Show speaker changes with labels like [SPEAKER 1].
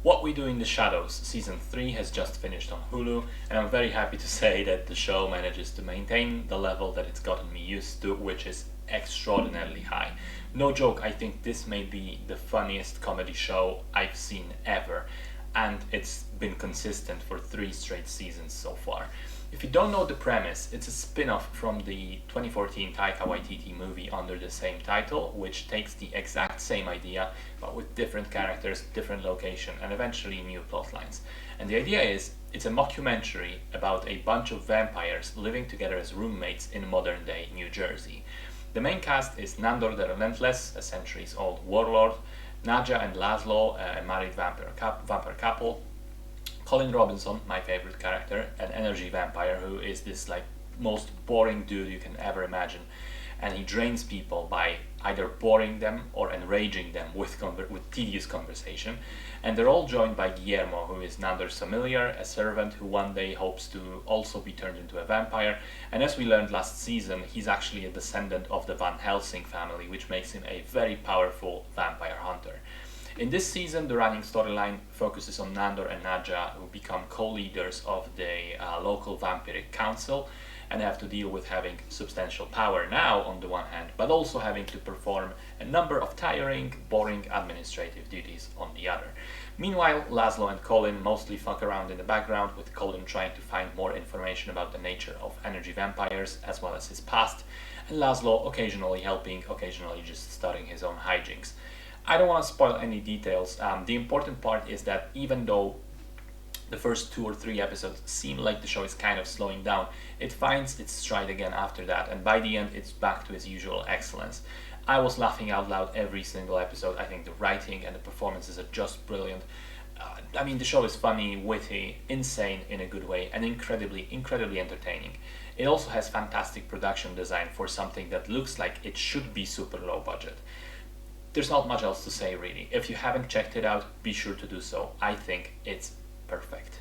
[SPEAKER 1] What We Do in the Shadows Season 3 has just finished on Hulu, and I'm very happy to say that the show manages to maintain the level that it's gotten me used to, which is extraordinarily high. No joke, I think this may be the funniest comedy show I've seen ever, and it's been consistent for 3 straight seasons so far. If you don't know the premise, it's a spin-off from the 2014 Taika Waititi movie under the same title, which takes the exact same idea, but with different characters, different location, and eventually new plot lines. And the idea is, it's a mockumentary about a bunch of vampires living together as roommates in modern-day New Jersey. The main cast is Nandor the Relentless, a centuries-old warlord, Nadja and Laszlo, a married vampire couple, Colin Robinson, my favorite character, an energy vampire who is this most boring dude you can ever imagine, and he drains people by either boring them or enraging them with tedious conversation. And they're all joined by Guillermo, who is Nandor's familiar, a servant who one day hopes to also be turned into a vampire. And as we learned last season, he's actually a descendant of the Van Helsing family, which makes him a very powerful vampire hunter. In this season, the running storyline focuses on Nandor and Nadja, who become co-leaders of the local vampiric council and have to deal with having substantial power now on the one hand, but also having to perform a number of tiring, boring administrative duties on the other. Meanwhile, Laszlo and Colin mostly fuck around in the background, with Colin trying to find more information about the nature of energy vampires as well as his past, and Laszlo occasionally helping, occasionally just studying his own hijinks. I don't want to spoil any details. The important part is that even though the first 2 or 3 episodes seem like the show is kind of slowing down, it finds its stride again after that, and by the end it's back to its usual excellence. I was laughing out loud every single episode. I think the writing and the performances are just brilliant. The show is funny, witty, insane in a good way, and incredibly entertaining. It also has fantastic production design for something that looks like it should be super low budget. There's not much else to say really. If you haven't checked it out, be sure to do so. I think it's perfect.